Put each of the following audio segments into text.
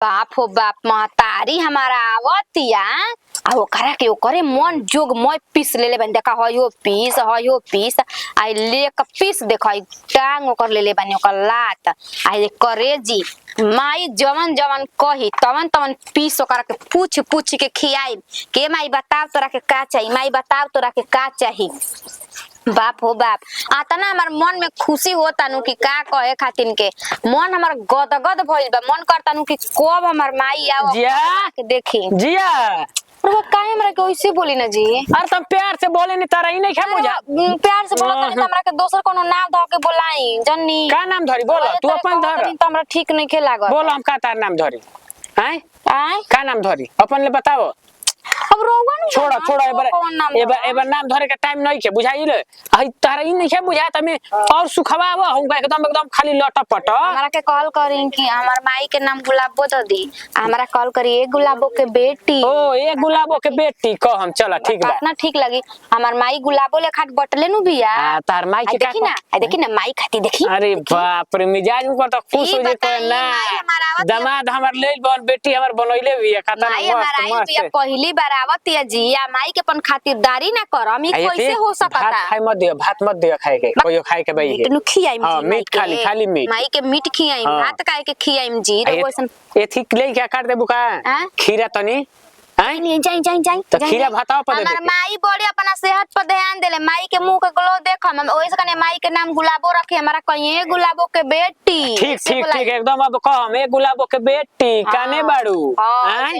बाप हो बाप महतारी हमारा आवतिया आ ओकरा के ओकरे मन जोग मैं पीस ले बन देखा हयो पीस आई ले क पीस देखा टांग ओकर ले बनी ओकर लात आई करेजी माई जवन जवन कही तवन तवन पीस ओकरा के पूछ पूछ के खियाई के माई बताव तोरा के का चाहिए माई बताव तोरा के का चाहिए बाप हो बाप आता ना हमार मन में खुशी होता नु कि का कहे खातिन के मन हमार गदगद भइल बा मन करता नु कि कब हमार माई आओ के देखी जिया वो काहे हमरा के ओइसे बोली ना जी अरे तुम प्यार से बोले नहीं तारा ही नहीं खा बुझा प्यार से बोलत नहीं हमरा के दोसर कोनो नाम ध के बोलाई जन्नी का नाम धरी बोलो तू अपन धर तो हमरा ठीक नहीं खे लागत बोलो हम का तार नाम धरी हैं आय का नाम धरी अपन ले बताओ अब रोवन छोड़ा एबर नाम धरे के टाइम नहीं के बुझाइल हई तारा ही नहीं के बुझात हमें और सुखवावा हम एकदम एकदम खाली लटपट हमरा के कॉल करी कि हमार माई के नाम गुलाबो द दी हमरा कॉल करी ए गुलाबो के बेटी ओ ए गुलाबो के बेटी कह हम चला ठीक बा कितना ठीक लगी हमार माई गुलाबो ले खाट बटले नु बिया हां तार माई के का देखी ना माई खाती देखी अरे बाप रे मिजाज ऊपर तो खुश हो जेतो ना दामाद हमर ले बन बेटी हमर बनइले बिया खाता मस्त पहली बार आवत या जिया माई के अपन खातिरदारी ना कर हम कैसे हो सकता भात मत दे खाए के कोई खाए के भाई नु खियाई हां मीट खाली मीट माई के मीट खियाई भात काहे के खियाई जी तो वैसन एथी ले क्या काट दे बुका खीरा तनी नहीं जाई तो खीरा भाताओ पर दे हमार माई बड़ी अपना सेहत पर ध्यान देले माई के मुंह के ग्लो देख हम ओइसे कने माई के नाम गुलाबो रखे हमारा कहिए गुलाबो के बेटी ठीक एकदम अब कह हम ए गुलाबो के बेटी काने बाड़ू हैं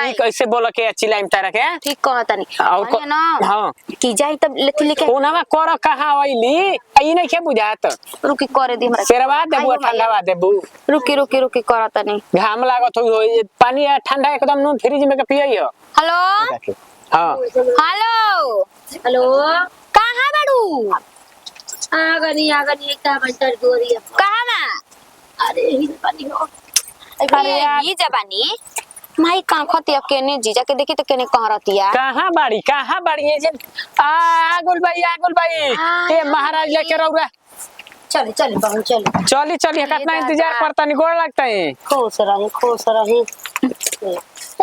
ई कैसे बोल के चिलाइम तारा के ठीक कहतनी और ना हां की जाई तब लेती लेके कोनावा कर कहां आइली ई नहीं के बुझात रुकी करे दी हमरा सेरवा देबू ठंडावा देबू रुकी करतनी घाम लागत होई पानी ठंडा एकदम नु फ्रिज में के पियई हेलो हां हेलो कहां बाड़ू आगनी का बंटर गोरी कहां ना अरे ही पानी हो अरे ये जबानी माई कान खती केने जीजा के देखी तो केने कह रतिया कहां बाड़ी ये आगुल भाई ए महाराज लेके रौरा चल बहू चल चली कितना इंतजार करता नहीं गोड़ लगता है खुश रही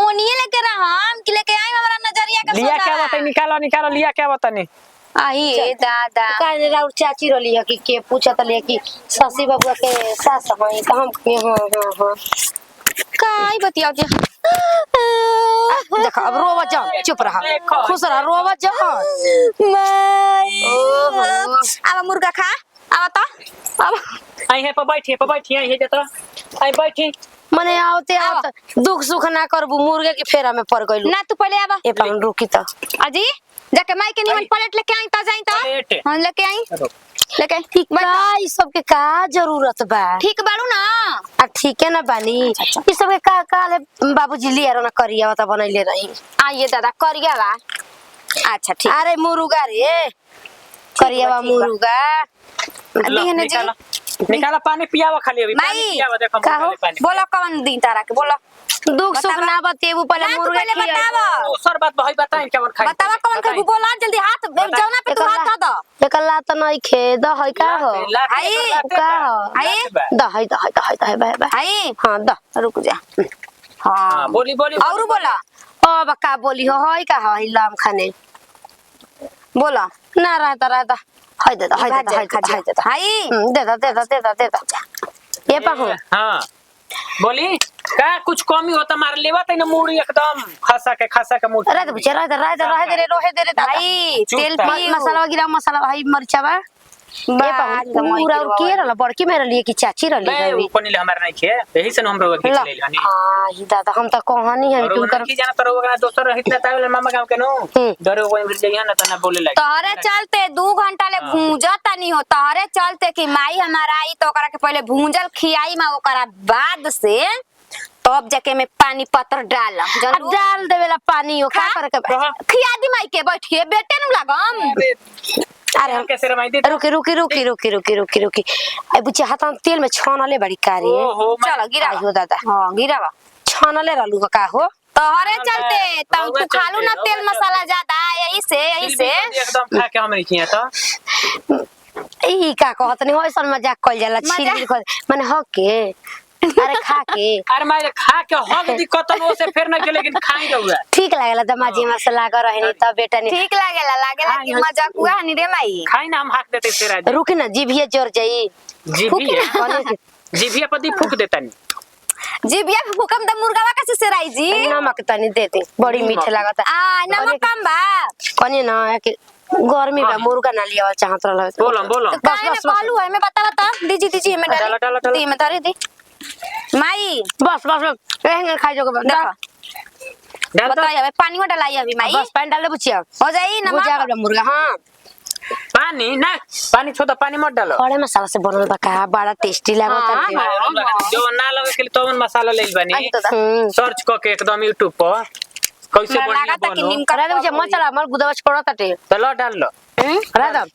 ओनिए लेके रहम कि लेके आई हमरा नजरिया के लिया क्या बताई निकालो लिया क्या बतानी आई दादा काने राउर चाची रोली है कि के पूछत ले कि ससी बाबू के सास है त हम के हां काई बतिया के देख अब रोवा जा चुप रहा खुश रहा रोवा जा माई अब मुर्गा खा अब तो अब आई है पे बैठी आई है जतरा आई बैठी मने आवते दुख सुख ना करबू मुर्गे के फेरा में पड़ गइलू ना तू पहले आवा ए पान रुकी त अजी जाके माई के निमन प्लेट लेके आई त जाई त हां लेके आई ठीक बा ई सब के का जरूरत बा ठीक बाड़ू ना आ ठीक है ना बानी ई सब के का काले बाबूजी लिया ना करिया त बनैले रही आइए दादा करिया बा अच्छा ठीक अरे मुर्गा रे करिया मुर्गा दीहने जी निकाला पानी पियावा खाली अभी पानी पियावा देखो बोलो कौन दी तारा के बोलो दुख सुख ना बतेबू पहले मुर्गा पहले बतावा दूसर बात भाई बताई केवन खाई बतावा कौन खाबू बोला जल्दी हाथ जौना पे तू हाथ द एकला त नहीं खे द है का हो आई का हो आई द है बाय आई हां द रुक जा हां बोली और बोला अब का बोली हो है का है लाम खाने बोला ना रहता है दे आई दे ये पाहू हां बोली का कुछ कमी होता मार लेवा त न मूड़ी एकदम खासा के मूड़ी रह दे भाई तेल पी मसाला गिरा मसाला भाई मरचा बा ये पाहू पूरा और के रहला बड़की मेरे लिए की चाची रहली है ऊपर नीले हमार नहीं खे यही से हम रोग खींच ले हनी हां ही दादा हम त कहानी है तू कर की जाना तो रोग ना दोसर रहित ना तावे मामा गांव के नो डरे कोई मिल जाइए ना त ना बोले लगे तोहरे चलते 2 घंटा ले भूंजत नहीं हो तोहरे चलते कि माई हमारा आई तो ओकरा के पहले भूंजल खियाई मा ओकरा बाद से तब जाके में पानी पत्थर डाल देवेला पानी ओ का करे के खिया दी माई के बैठिए बेटे नु लागम अरे हम कैसे रमाई दे रुकी ए बुच्ची हाथ में तेल में छानले बड़ी कारी चलो गिरा हो दादा हां गिरावा छानले रहलू का हो तोहरे चलते तू खालू ना तेल मसाला ज्यादा यही से एकदम खा के हम नहीं किया तो ई का कहत नहीं होइसन मजाक कइल जाला छिल माने हके अरे खा के अरे मारे खा के हग दिक्कत न से फिर न के लेकिन खाई रहूआ ठीक लागेला दमाजी मसाला कर रहे नहीं तब बेटा नहीं ठीक लागेला कि मजाक हुआ हनी रे माई। खाई ना हम हाक देते तेरा रुक ना जीभिए जोर जाई जीभिया पर दी फूक देता नहीं जीबिया पे भूकंप द मुर्गावा कैसे सेराई जी। नमक तनी दे दे बड़ी मीठ लागता आ नमक कम बा कनी ना कि गर्मी बा मुर्गा ना लिया चाहत रहल बोलम काहे में कहलू है मैं बता दीजी में डाला, डाला, डाला। दी में धरे दी माई बस रहेंगे खाई जोगे देखो डाल दो बताइए पानी में डलाई अभी माई बस पानी डाल दे बुचिया हो जाई नमक बुझा गल मुर्गा हां पानी ना पानी छोटा पानी मत डालो खड़े मसाला से बनल बा का बड़ा टेस्टी लागत है जो ना लगे के लिए तो मसाला ले बनी आई तो दा। सर्च क के एकदम YouTube पर कैसे बढ़िया लगा था कि बनो नीम करा दे बुचिया मसाला हमर गुदवा छोड़ा ताटे तो लो डाल लो करा दे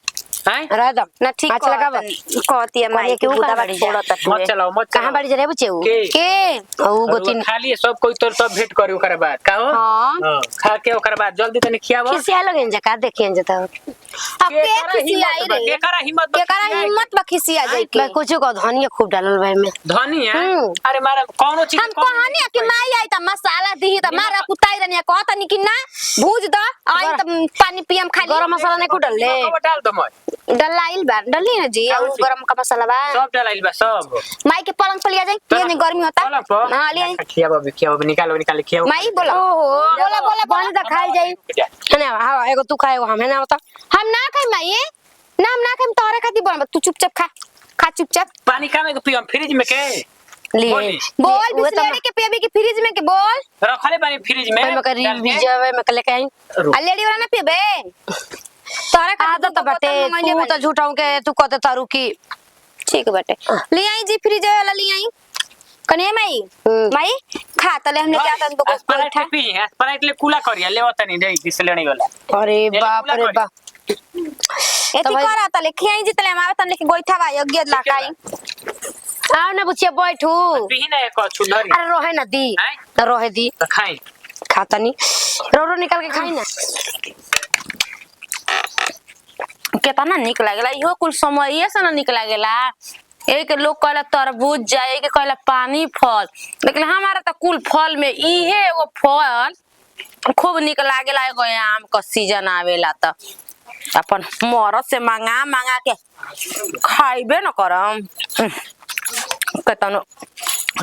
हैं रह ना ठीक अच्छा लगा बा कहती है माई के के ऊपर बुदा बाड़ी छोड़ा मत तक चलाओ मत कहां बाड़ी जरे बुचिया के ओ गोतिन खाली सब कोई तो सब भेंट करे ओकर बाद का हो हां हां खा के ओकर बाद जल्दी तनी खियावो किसी आ लगे जका देखें जता अब के खिसी आई रे केकरा हिम्मत के करा हिम्मत बा खिसी आ जाई के मैं कुछ को धनिया खूब डालल बा में धनिया अरे मारा कौनो चीज हम कहानी है कि माई आई त मसाला दी त मारा कुताई रनिया कहता नहीं कि ना भूज द आई त पानी पियम खाली गरम मसाला नहीं कुटल ले डाल दो मत डलाइल बा डली ना जी और गरम का मसाला बा सब डाल बा सब माई के पलंग पर लिया जाए ये गर्मी होता हां ले आई खियावो निकालो निकाल माई बोला ओहो बोला पानी त खाई जाई है ना हां एगो तू खाएगो हम है ना बता हम ना खाई माई ना हम ना खाई तोरे खाती बोल तू चुपचाप खा चुपचाप पानी का में पियम फ्रिज में के लिए बोल बिस्लेरी के पियबी के फ्रिज में के बोल रखले पानी फ्रिज में मैं करी बीजवे में लेके आई लेडी वाला ना पियबे तोरे खाती आदत बटे तू त झूठाऊ के तू कहते तारू की ठीक बटे ले आई जी फ्रिज वाला ले आई कने माई माई खा तले हमने क्या तन को पराठे पी पराठे ले कूला करिया ले होता नहीं दे बिस्लेरी वाला अरे बाप रे बाप एती करा तले खियाई जी तले हमारा तन लेके गोइठा बा योग्य लाकाई आओ ना बुचिया बैठू पी ना एक चुनरी अरे रोहे ना दी रोहे दी तो खाई खाता नहीं रो निकाल के खाई ना केतना निक लागेला इहो कुल समय से ना निक लागेला एक लोग कहला तरबूज जाए के कहला पानी फल लेकिन हमारा तो कुल फल में इहे एगो फल खूब निक लागेला एगो आम का सीजन आवेला त अपन मरद से मांगा के खाइबे न करम केतनो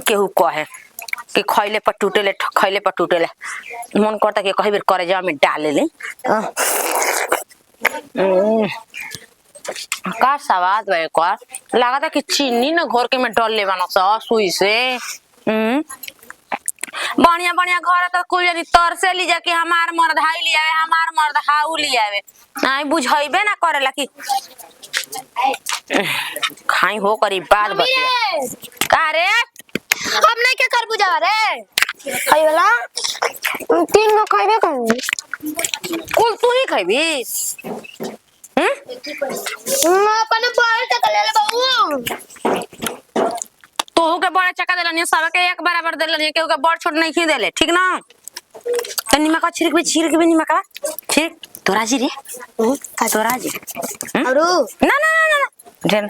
केहू कहे कि खइले पर टूटेले मन करता कि कहीं बेर करे जा में डाले ले का स्वाद बे का लागता कि चीनी न घोर के में डल ले बना सा सुई से बढ़िया घर तो कुल जनी तर से ली जाके हमार मर्द हाई ले आवे हमार मर्द हाउ ले आवे आई बुझाइबे ना करेला कि खाई हो करी बात बतिया का रे हम नहीं के कर बुझा रे खाई वाला 3 गो खाइबे कर कुल तू ही खाइबी अपन बड़ टका ले बाबू तोहू के बड़ा चक्का देलनी सब के एक बराबर देलनी केहू के बड़ छोट नहीं खी देले ठीक ना त निमक छिड़क भी निमक ठीक तोरा जी रे का तोरा जी अरु ना ना ना ना जेन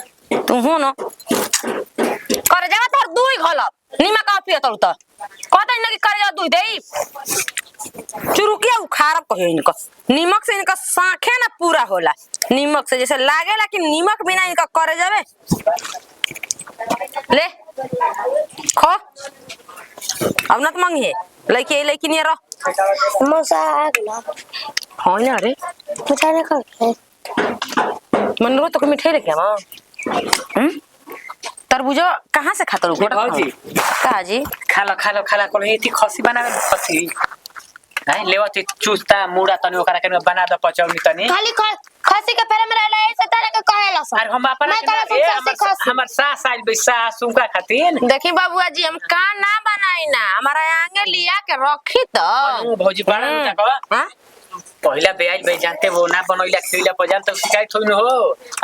तू हो न कर जावा तोर दुई घलप निमक आ पिए तोर त कहता न कि कर जा दुई देई चुरुकिया उखाड़ कहे इनका निमक से इनका साखे ना पूरा होला निमक से जैसे लागेला कि निमक बिना इनका करे जावे ले खो अब न मांगी लड़की नहीं रह मसा आ गला हाँ ना रे मुझे ना कर मन रो तो मिठाई लेके आवा तरबूजा कहाँ से खाता रुको भाजी का जी खाला कोन एती खसी बनावे खसी है लेवा त चुस्ता मुड़ा तनी ओकरा के बना द पचौनी तनी खाली खसी के पेरे में रहला ऐसे तरह के कहेला सब और हम अपन हमर सास आइल बे सास उनका खातिर देखी बाबूआ जी हम का ना बनाई ना हमारा आगे लिया के रखी तो भौजी बड़ा उनका का हां पहला बेआइल बे जानते वो ना बनोइला खइला पर जान तो शिकायत होई न हो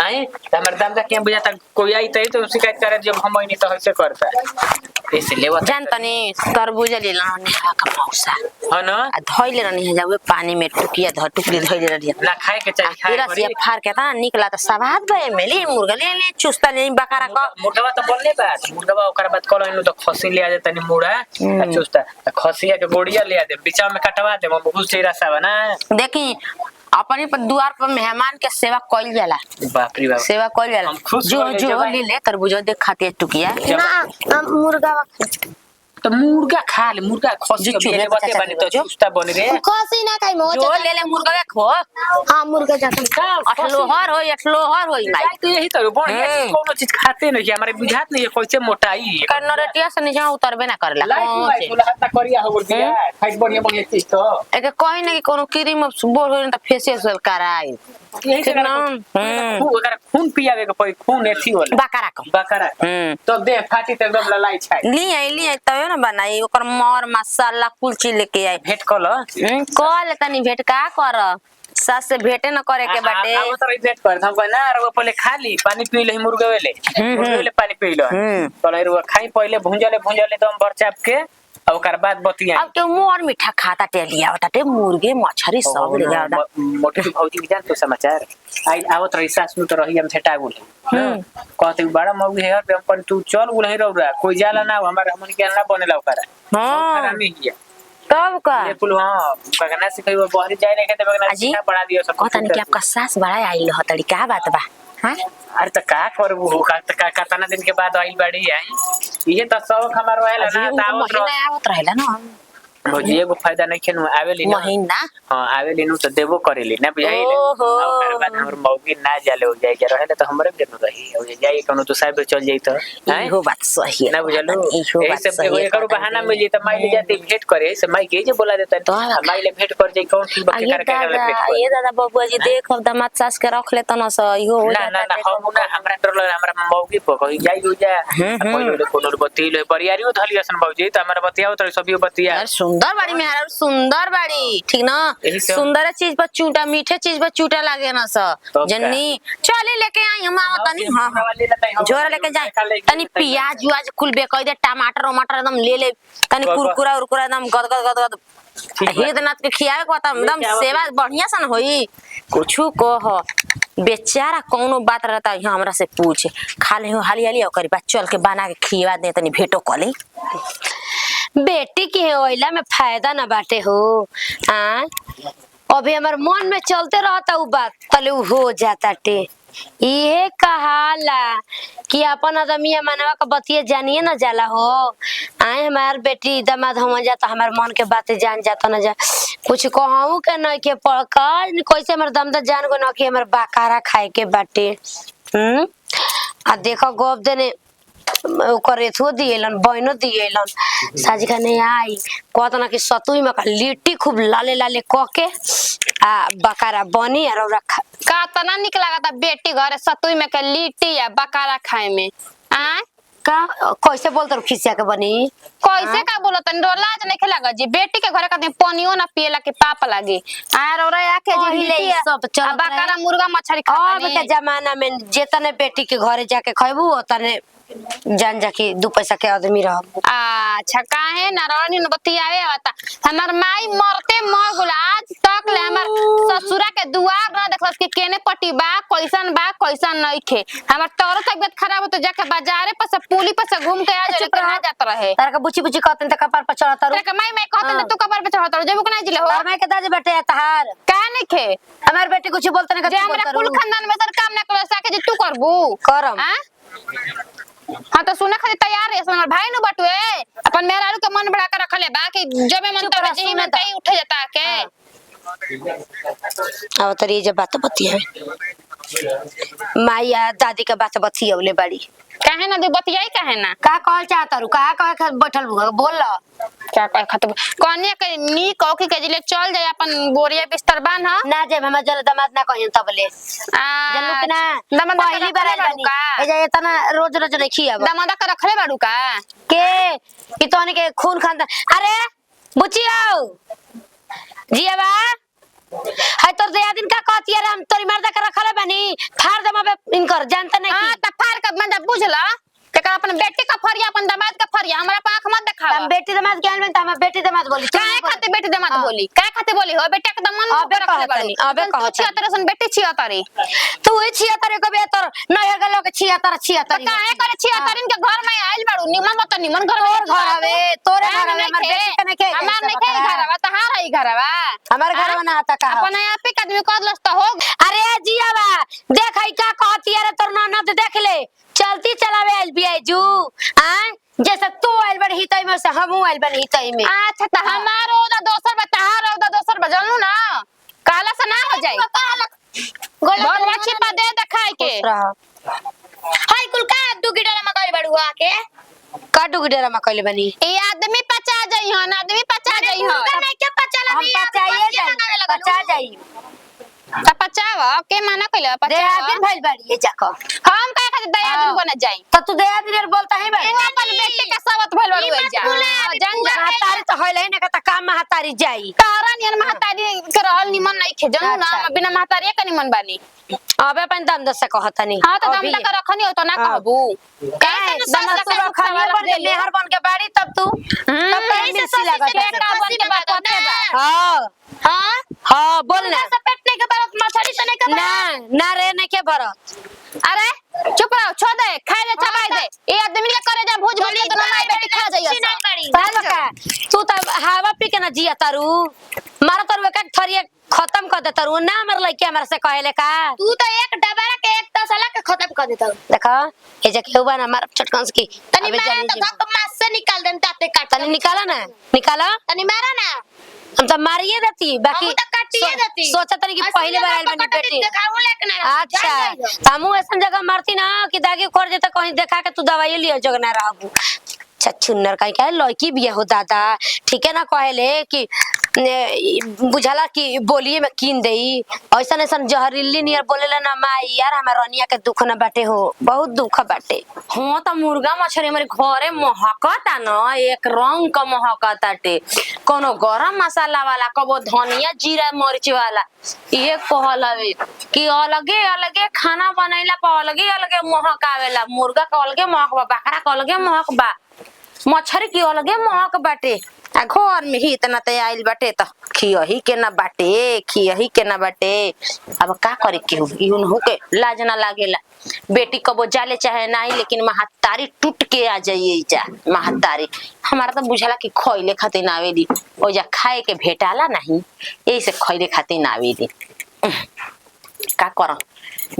आए हमर दाम का के बुझाता कोई आई तो शिकायत करे जब हम नहीं तो ऐसे करता ऐसे लेवा जान तनी तरबूज ले लाने का मौसा है ना आ धइले रहनी जावे पानी में टुकिया टुकड़ी धइले रहनी ना खाए के चाहिए खाए तेरा से फार के ता निकला त सवाद भए मेली मुर्गा ले चुस्ता ले बकारा का मुर्गा तो बोलने बात मुर्गा ओकर बाद कहलो इनु तो खसी ले आ जाता नि मुड़ा चुस्ता खसिया के गोड़िया ले आ दे बीचा में कटवा दे हम घुस चेरा सा बना देखी अपने पर द्वार पर मेहमान के सेवा कइल जाला बाप रे बाप सेवा कइल जाला हम खुश जो हो गए जो जब ले ले तरबूज देख खाते टुकिया ना मुर्गा तो मुर्गा खा ले मुर्गा खसी जो के ले बते बनी तो चुस्ता बनी रे खसी ना खाई मो जो ले ले मुर्गा के खो हां मुर्गा जाता अठलोहर होई माई तो यही तो बढ़िया चीज कोनो चीज खाते नहीं हमारे बुझात नहीं है कैसे मोटाई कर्नरटिया से नीचे उतरबे ना करला लाइट बोला हाथ करिया हो दिया खाई बढ़िया बढ़िया चीज तो एक कहीं ना कि कोनो क्रीम बोल होई त फेशियल कराई यही से ना अगर खून पियावे के पड़ी खून एथी होला बकारा को बकरा तो देह फाटी त एकदम ललाई छाई ली तब ना बनाई ओकर मर मसाला कुल चीज लेके आई भेट कल कल तनी भेट का कर सास से भेटे न करे के बाटे हम तो भेट कर हम कहना रो पहले खा ली पानी पी ले मुर्गा वेले पानी पी लो पहले रो खाई पहले भुंजले दम भर चाप के और ओकर बाद बतिया अब के मोर मीठा खाता टेलिया होता मुर्गे मछरी सब ले जाता मोटे भौजी जान तो समाचार आई आवत रही सास नु तो रही हम छटा गुल कहते बड़ा मौगी है हम पर तू चल गुल है रौरा कोई जाला ना हमारे हमन के ना बनेला ओकरा हां नहीं किया तब का ये कुल हां बगना से कई बहरी जाए नहीं कहते बगना से बढ़ा दियो सब कहता नहीं कि आपका सास बड़ा आइल हो तड़ी का बात बा हां अरे तो का करबू का तना दिन के बाद आई बड़ी आई ये तो सब हमार वाला ना आवत रहेला ना भौजी एगो फायदा नहीं खेनु आवेली ना महीना हां आवेली नु तो देबो करेली ना बुझाई ओकर बाद हमर मौगी ना जाले हो जाए रहले तो हमरे के न रही हो जाए कोनो तो साहब चल जाई तो इहो बात सही है ना बुझलू एही से एकर बहाना मिल जाई त माई ले जाती भेंट करे से माई के जे बोला देता तो माई ले भेंट कर जाई कौन ठीक बके कर के ये दादा बबुआ जी देख अब दामाद सास के रख ले तना स इहो हो ना ना हम ना हमरा डर लगे हमरा मौगी पर कहि जाई हो जा पहिले कोनो बती ले परियारियो धलियसन भौजी त हमरा बतियाओ त सभी बतिया सुंदर बाड़ी मेहरा सुंदर बाड़ी ठीक ना सुंदर चीज पर चूटा मीठे चीज पर चूटा लागे ना स जन्नी चले लेके आई हम आवतनी हां जोरा लेके जाए तनी प्याज उज कुल बेकई दे टमाटर एकदम ले ले तनी कुरकुरा उरकुरा एकदम गद हेदनाथ के खियावे को एकदम सेवा बढ़िया सन होई कुछु को हो बेचारा कोनो बात रहता है हमरा से पूछ खा ले हाली हाली ओकरी बात चल के बना के खिया दे तनी भेटो कली बेटी के ओइला में फायदा ना बाटे हो हां अभी हमार मन में चलते रहता उ बात तले उ हो जाता टे ये कहाला कि अपन आदमी मनवा का बतिया जानिए ना जाला हो आए हमार बेटी दामाद हम जाता हमार मन के बातें जान जाता ना जा कुछ कहूं के न के पड़का कैसे हमर दमदा जान गो न कि हमर बाकारा खाए के बाटे आ देखो गोब देने ओकर एथो दिएलन बहनो दिएलन साजी खाने आई कहतना कि सतुई में लिट्टी खूब लाले लाले क के आ बकारा बनी और रखा का तना निक लागता बेटी घरे सतुई में के लिट्टी या बकारा खाए में आ का कैसे बोलत रहो खिसिया के बनी कैसे का बोलत तनी लाज नहीं खेलागा जी बेटी के घरे कते पानियो ना पिएला के पाप लागे आर और आके जी पहिले सब चलत बकारा मुर्गा मछली अब खानी के जमाना में जेतने बेटी के घरे जाके खइबू ओतने जान जा के 2 पैसा के आदमी रह अच्छा काहे नारायणी न बतियावे आता हमर माई मरते मर गुल आज तक ले हमर ससुरा के दुआर ना देखलस कि केने पटी बा कैसन नहीं खे हमर तोरो तबियत खराब हो तो जाके बाजारे पर से पुली पर से घूम के आ जाए के ना जात रहे तार का बुची बुची कहतन त कपार पर चढ़त रहो तेरे माई कहतन तू कपार पे चढ़त रहो जेबू के ना जिले हो तार माई के दादी बेटे तहार का नहीं खे हमार बेटी कुछ बोलते नहीं जे हमरा कुल खानदान में सर काम ना करो साके जे तू करबू करम हां हाँ तो सुने खातिर तैयार है हमर भाई नु बटुए अपन मेहरारू के मन बढ़ा के रखले बा कि जबे मन तबे जी मन तई उठे जाता के अब तरी जे बात बतिया माया दादी के बात बतियौले बड़ी काहे ना दे बतियाई काहे ना का कहल चाहत रु का कहे बैठल बोल क्या कहे खतब कन्या के नी कौकी के जिले चल जाए अपन बोरिया बिस्तर बांध ना जे हम जल दामाद ना कहिन तबले जल्लू के ना दामाद पहली बार आइल बानी ए जे इतना रोज रोज नहीं खियाब दामाद का रखले बाड़ू का के कि तोनी के खून खानदान अरे बुचियो जियाबा है तोर दया दिन का कहती है हम तोरी मर्दा के रखले बानी फाड़ दम अब इनकर जानता नहीं हां त फाड़ के मंदा बुझला तेकर अपन बेटी का फरिया अपन दामाद का फरिया हमरा पे आंख मत दिखावा। हम बेटी दामाद ज्ञान में त हम बेटी दामाद बोली काहे खाते बेटी दामाद बोली काहे खाते बोली हो बेटा के दमन अबे रखले कहत बाड़ी नहीं, अबे कहत नहीं। छिया तरह सन बेटी छिया तारी तू ही छिया तारे को बेतर नहीं हगल लोग छिया तारी काहे करे छिया तारिन के घर में आइल बाड़ू निमन मत निमन घर में तोर घर हवे तोरे घर हवे हमर बेटी के नहीं के हमार नहीं के घर हवा तहार है घर हवा हमार घर में ना आता का अपन आप ही आदमी कद लस्ता हो अरे जियावा देख हई का कहती है रे तोर ननद देख ले चलती चलावे एसबीआई जू हां जैसे तू आइल बड़ी हितई में से हमहू आइल बनी हितई में अच्छा त हमारो ओदा दोसर बताहार ओदा दोसर बजलू ना काला से ना हो जाई गोल मच्छी पा दे देखाई के हाय कुल का दू गिडरा में गई बड़ुआ के का दू गिडरा में कइले बनी ए आदमी पचा जाई हन आदमी पचा जाई हन नहीं के पचा ला पचा जाई त पचावा के माना कइले दे पचावा आदिन भइल बाड़ी ये जाको हम काहे खातिर दया दिन बन जाई त तू दे आदिन बोलता है बा एना अपन बेटी के सावत भइल बाड़ू ए जा जन जा महतारी तो होइले न का काम महतारी जाई तारा नियन महतारी के रहल निमन नहीं खे जनू ना अच्छा। बिना महतारी के निमन बानी अबे अपन दम दस से कहतनी हां त दम तक रखनी हो तो ना कहबू काहे दम से रखनी पर मेहर बन के बाड़ी तब तू तब कहीं से लागत बेटा बन के बात होते बा हां हां हां बोल ना पेटने के बात मछली से नहीं के ना ना रे नहीं के भरत अरे चुप रहो छोड़ दे खाए दे चबाई दे ये आदमी के करे जा भूज भूज के दोनों माई बेटी खा जाइए बाल का तू त हवा पी के ना जिया तारू मारा तारू एक थरिए खत्म कर दे तारू ना मर लइके हमरा से कहेले का तू तो एक डबरा के एक तसला के खत्म कर देता देखा ए जे केहू ना मार चटकन से की तनी मारा तो धक मास से निकाल देन ताते काट तनी निकाला ना निकाला तनी मारा ना हम तो मारिए देती बाकी हम तो काटिए देती सोचा तनी कि पहले बार आइल बनी बेटी दिखाऊ लेके ना अच्छा हमू ऐसा जगह मारती ना कि दागी कर देता कहीं देखा के तू दवाई लियो जग ना रहबू छुन्नर कहीं का लड़की बिया हो दादा ठीक है ना कहले कि बुझाला कि बोलिए में कीन देई ऐसा ऐसा जहरीली नियर बोलेला ना माई यार हमार रनिया के दुख ना बाटे हो बहुत दुख बाटे हां त मुर्गा मछली हमारे घरे महकता न एक रंग का महकताटे कोनो गरम मसाला वाला कबो धनिया जीरा मिर्च वाला ये कहल हवे कि अलगे अलगे खाना बनैला पर अलगे अलगे महक आवेला मुर्गा का अलगे महक बा बकरा का अलगे महक बा मछली की अलगे महक बाटे आ घर में ही इतना ते आइल बाटे त खियही के ना बाटे अब का करे केहू इहुन हो के लाज ना लागेला बेटी कबो जाले चाहे नहीं लेकिन महतारी टूट के आ जाइए जा महतारी हमारा तो बुझाला कि खइले खातिर ना आवेली ओ जा खाए के भेटाला नहीं यही से खइले खातिर ना आवेली का करम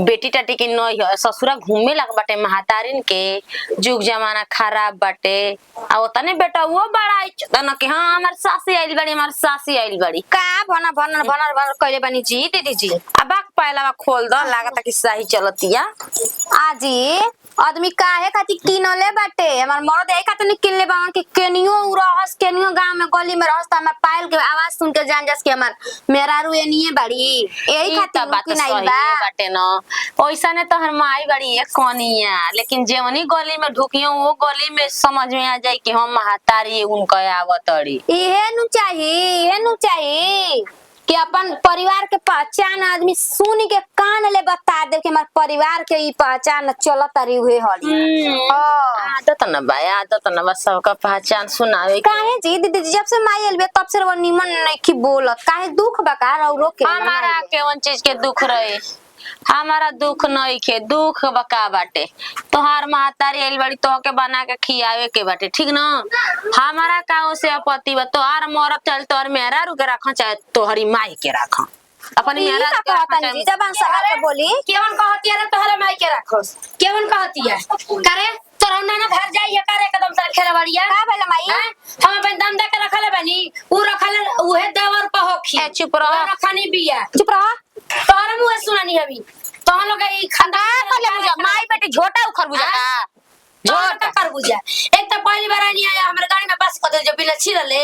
बेटी टाटी के नई है ससुरा घूमे लग बाटे महतारिन के जुग जमाना खराब बाटे आ ओतने बेटा वो बड़ा तना के हां हमार सासी आइल बड़ी का भना कइले बानी जी दीदी जी अब पहला खोल दो लागत कि सही चलतिया आजी आदमी काहे खातिर किनले बाटे हमार मरद एही खातिर किनले बावन कि केनियो रहस केनियो गांव में गली में रहस त हमार पायल के आवाज सुन के जान जास कि हमार मेहरारू एनिए बाड़ी एही खातिर बात किनाई सही बा बाटे न ओइसा ने तो हर माई बड़ी है कोनिया लेकिन जेवनी गली में ढुकियो वो गली में समझ में आ जाए कि हम महतारी उनका आवतड़ी इहे नु चाही कि अपन परिवार के पहचान आदमी सुन के कान ले बता दे कि हमार परिवार के ई पहचान चलत रही हुए हली आदत न बस सबका पहचान सुनावे काहे जी दीदी जी जब से माई एलबे तब से वो निमन नहीं बोलत काहे दुख बका औरो के हमारा केवन चीज के दुख रहे हमारा दुख नहीं खे दुख बका बाटे तोहार महतारी आइल बड़ी तो के बना के खियावे के बाटे ठीक ना हमारा काहो से अपत्ति बा तोहार मरत चल तोहर मेहरा रुके रखा चाहे तोहरी माई के रखा अपनी मेहरा का कहता जी जबान सहा के बोली केवन कहती है तोहरे माई के रखोस केवन कहती है करे तोरा ना घर जाई है करे एकदम से खेला बढ़िया का भला माई हम अपन दम दे के रखले बनी उ रखले उहे देवर पे होखी चुप रह रखनी बिया चुप रह तोहरे मुंह सुनानी हबी तोहन लोग ई खाना ले बुझा माई बेटी झोटा उखर बुझा झोटा कर बुझा एक तो पहली बार नहीं आया हमारे गाड़ी में बस कर दे जो बिना छिलले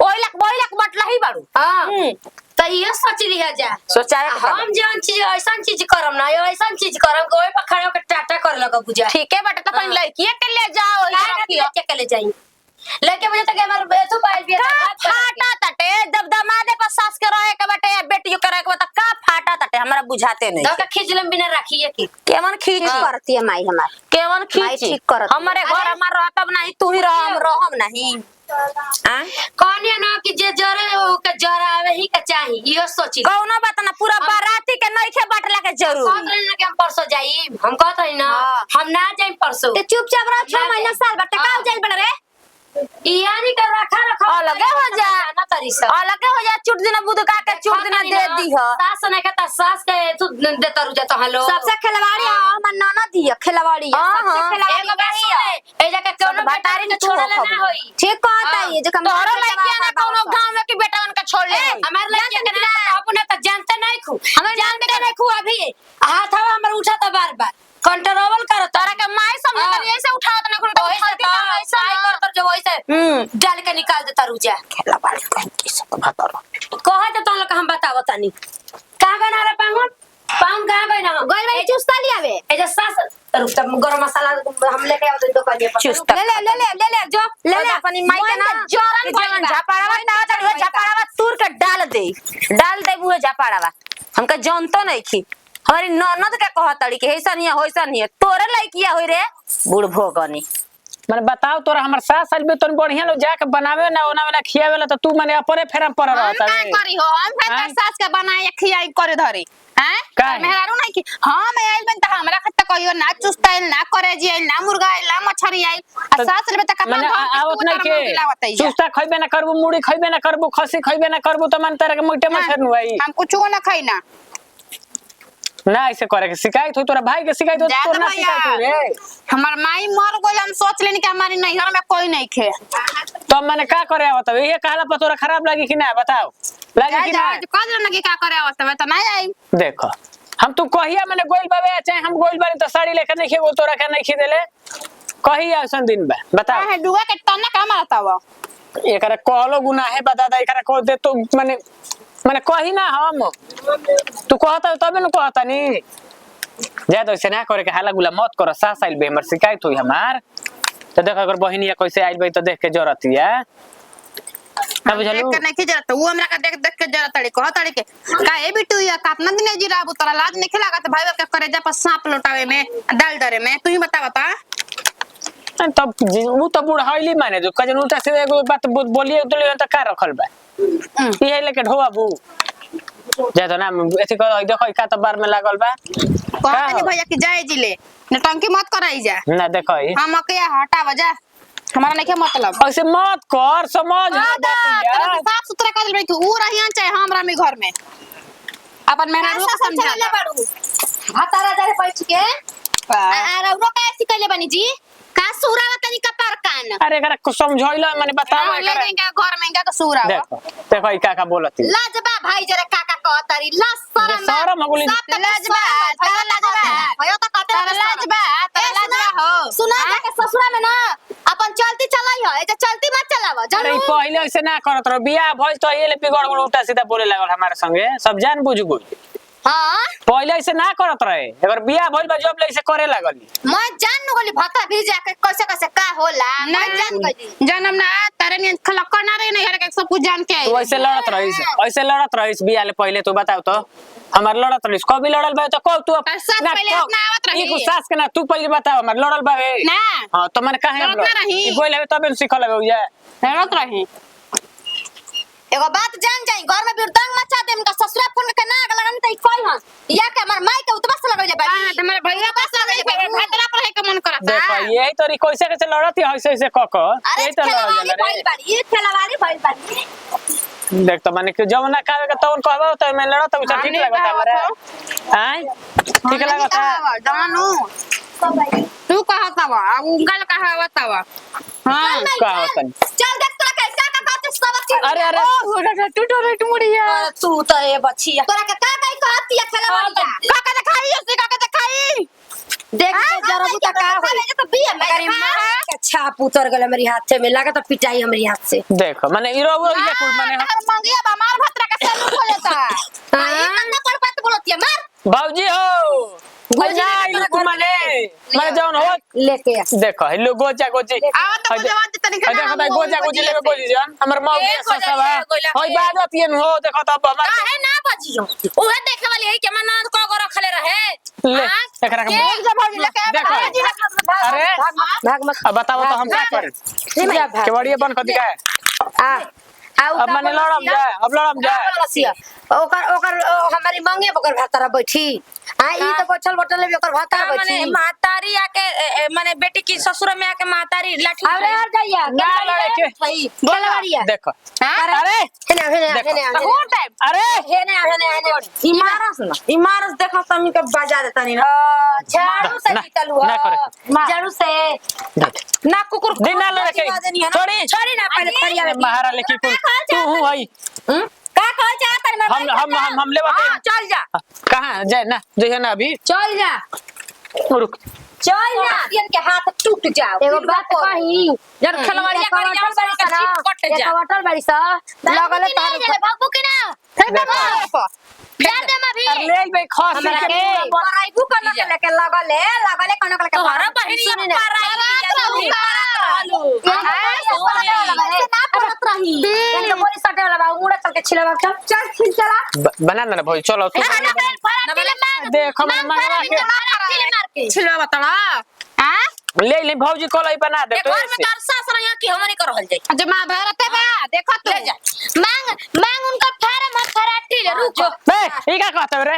ओइलक बटलही बाड़ू हां तो ये सोच लिया जा सोचाए हम जौन चीज ऐसा चीज करम ना ऐसा चीज करम कोई पर खड़े होकर टाटा कर लगा बुझा ठीक है बेटा तो पहले लड़की के ले जाओ के ले जाई लेके मुझे तक हमारे बेसु पाइल भी फाटा तटे जब दमादे पर सास के रहे के बेटे बेटियों करे के बता का फाटा तटे हमरा बुझाते नहीं धक्का खींच लेम बिना राखिए की केवन खींच करती है माई हमार केवन माई खींच ठीक करत है। हमारे घर हमार रहतब नहीं तू ही रह हम रहम नहीं कहनिया ना कि जे जरे के जरा आवे ही के चाही इहो सोची कौनो बात ना पूरा बाराती के नइखे बाटला के जरूर कहत रही ना कि हम परसों जाई हम कहत रही ना हम ना जाई परसों ते चुपचाप रह 6 महीना साल बटे का जाइल बड़ रे यानी का रखा अलगे हो जा ना तरी सब अलगे हो जा चुट दिन बुदका के चुट दिन दे दी ह सास ने कहता सास के तू दे तरु जा तो हेलो सबसे खिलवाड़ी हमर ननद ही खिलवाड़ी सबसे खिलवाड़ी एगो बात सुने ए जगह कोनो बतारी ने छोड़ले ना होई ठीक कहता है जे कम तोरो लइकिया ना कोनो गांव में कि बेटा उनका छोड़ ले हमार लड़किया के ना अपने तो जानते नहीं खू हम जानते नहीं खू अभी हाथ हवा हमर उठा तो बार-बार कंट्रोल करो तोरा के माई समझ कर ऐसे उठावत ना कोनो उठाती ना ऐसे कर कर जो वैसे डाल के निकाल देता रुजा खिलवाड़ी कहीं की सब बता कहे तो तुम लोग हम बताओ तनी कहां गना रे पाउन पाउन कहां गई ना गइल भाई चुस्ता लियावे ए जे सास रुक तब गरम मसाला हम लेके आओ तो कहिए चुस्ता ले जो ले अपनी माई के ना जोरन जवन झपाड़ावा ना तो झपाड़ावा तूर के डाल दे बुए झपाड़ावा हमका जानतो नहीं खी हमारी ननद के कहतड़ी के ऐसा नहीं है होइसा नहीं है तोरे लइकिया होई रे बूढ़ भोगनी माने बताओ तोरा हमर सास साल में तन बढ़िया लो जाके बनावे ना ओना वाला खियावे ला तो तू माने अपने फेरा पर रहता हम का करी हो हम फेर सास के बनाए खियाई करे धरी हैं काहे? मेहरारू नहीं की हां मैं आइल बन त हमरा खत कहियो ना चुस्ताइल ना करे जी ना मुर्गा आइल ना मछरी आइल आ सास ले त माने आवत नहीं के चुस्ता खइबे ना करबू मुड़ी खइबे ना करबू खसी खइबे ना करबू तो मन तरह के मोटे मछर नु आई हम कुछ ना खाई ना ना ऐसे करे के शिकायत हो तोरा भाई के शिकायत हो तोरा ना शिकायत हो रे हमर माई मर गइल हम सोच लेनी कि हमारी नैहर में कोई नहीं खे तो मैंने का करे आवत है ये कहला पर तोरा खराब लगी कि ना बताओ लगी कि ना कह दे ना कि का करे आवत है त नहीं आई देखो हम तू कहिया मैंने गोइल बाबे चाहे हम गोइल बानी तो साड़ी लेके नहीं खेगो तोरा के नहीं खिदेले कहिया ऐसन दिन बा बताओ है दुआ के तना का मारता हुआ एकरा कहलो गुनाह है बता दे एकरा को दे तो माने कही ना हम तू कहता तबे न कहता नी ज्यादा ऐसे ना करे के हाला गुला मत कर सास आइल बे हमर शिकायत होई हमार तो देख अगर बहिनिया कैसे आइल बे तो देख के जरूरत है ना बुझलू देख के नहीं की जरूरत वो हमरा का देख देख के जरूरत है कहताड़ी के का ए बिटू या कातना दिन जीरा तोरा लाज नहीं लागत भाई के करे जा पर सांप लौटावे में डाल डरे में तू ही बता तब वो तो बुढ़ाइली माने जो कजन उल्टा से एगो बात बोलिए तो का रखल बा ये लेके ढोआ बू जा तो ना ऐसे कर देखो का तो बार में लागल बा कहत नहीं भैया कि जाए जिले नटंकी मत कराई जा ना देखो हम के हटा बजा हमारा नहीं के मतलब ऐसे मत कर समझ तेरे साफ सुथरा कर देबे कि ऊ रहिया चाहे हमरा में घर में अपन मेरा रोक समझा ले बाड़ू हतारा जारे पैछ के आ रउरो का ऐसी कइले बनी जी का सुरावा तनी का परकान अरे एकरा को समझइलो माने बताओ ले एकरा देंगे घर में का सूरा देखो देखो ई का बोलती लाजबा भाई जरा काका कहतारी लसरम सारा मगुली लाजबा भयो तो कहते हैं लाजबा हो सुना के ससुरा में ना अपन चलती चलाई हो ए चलती मत चलावा अरे जानू पहले ऐसे ना करत रहो बियाह भइल तो ये ले बिगड़ गुड़ उल्टा सीधा बोले लागल हमारे संगे सब जान बुझ गई हां पहले ऐसे ना करत रहे अगर बियाह भइल बा जब ले ऐसे करे लागली मैं जान न गली भता भी जाके कैसे कैसे का होला मैं जान गली जन्म ना तारे ने खलक ना रे नहीं के सब कुछ जान के आई तू ऐसे लड़त रहीस बियाह ले पहले तू बताओ तो हमार लड़त रहीस कभी लड़ल बा तो कब तू सास पहले अपना आवत रही। ई सास के ना तू पहले बताओ हमार लड़ल बा है ना हां तो मैंने काहे लड़त ना रही। ई बोले तब न सिखल हो या लड़त रही एगो बात जान जाई घर में बिरदंग मचा देम का ससुरा फोन के ना लगन तई कोई हन या के हमर माई के उतबस लगले बाड़ी हां तुम्हारे भैया पास लगे भतरा पर है के मन करता देखो यही तरी कैसे कैसे लड़ती है ऐसे ऐसे कक अरे यही तो खेलवाड़ी लड़ भइल बाड़ी ये खेलवाड़ी भइल बाड़ी देख तो माने कि जब ना कावे का तौन कहबो तो मैं लड़त हूं ठीक लगता हमरा हां ठीक लगता जानू तू कहता बा अब उंगल कहा बतावा हां का होता चल देख तोरा कैसा का बात सब ठीक अरे अरे ओ टूटो रे टुमड़िया तू तो ए बछिया तोरा के का काई कहती है खेलवाड़ी काका दिखाई उसी काका दिखाई देख जरा बुता का हो तो बिया मेरी मां के छाप उतर गले मेरी हाथ से में लगा तो पिटाई हमारी हाथ से देखो माने इरो वो ये कुल माने हर मंगिया बा मार भतरा का सैलूट हो जाता ये ना कोई बात बोलती है मार बाबूजी हो गोजा माने जौन हो लेके आ। देखो हेलो गोजा गोजी आवा तो जवाब दे तनी देखो त गोजा गोजी लेके गोजी जान हमर मौग ए, गोजा ससवा ले, गोला। होय बाद पियन हो देखो त हमर काहे ना बजियो ओहे देखे वाली है के मन को को रखले रहे ले हाँ? एकरा के के जब भौजी लेके आवे देखो अरे भाग मत। अब बताओ तो हम क्या करें जा भाग। केवड़िए बन कर दिखाए आ अब मैंने लड़म जाए अब लड़म जाए ओकर ओकर हमारी मांगे ओकर भातारा बैठी आ ई तो बैठल बैठल ओकर भातारा माने बैठी महतारी आके माने बेटी की ससुर में आके महतारी लाठी अरे यार जाइया ना लड़े के बोला बढ़िया देखो अरे हेने देखो। अरे इमारत देखो तमी के बजा देता नहीं ना झाड़ू से ना, निकलू ना करे। झाड़ू से ना कुकुर दिन ना लड़े के छोड़ी छोड़ी ना पहले फरिया में महारा लेके तू हूं भाई का कह चाहत है हम ले बात चल जा कहां जाए ना जो ना अभी चल जा रुक चल जा के हाथ टूट जाओ एगो बात कही जब खलवाड़िया करी जाओ सब का चिप कट जा टमाटर बाड़ी सा लगले तार बाबू के ना डाल दे अभी अरे ले भाई खास हमरा के पराइबू करना के लेके लगले कोनो के तोहरा बहिनी सुनी पर आई इनके बोली सटे वाला बा उड़ा चल के छिले बा चल छिल चला बना ना भाई चलो तू देखो मैं मंगवा के छिलवा बताड़ा हां ले ले भौजी कोलाई बना दे तो घर में तार सास रहिया की हमनी कर रहल जाई जो मां भरते बा देखो तू ले जा मांग मांग उनका फार्म फराटी ले रुको बे ई का कहत रे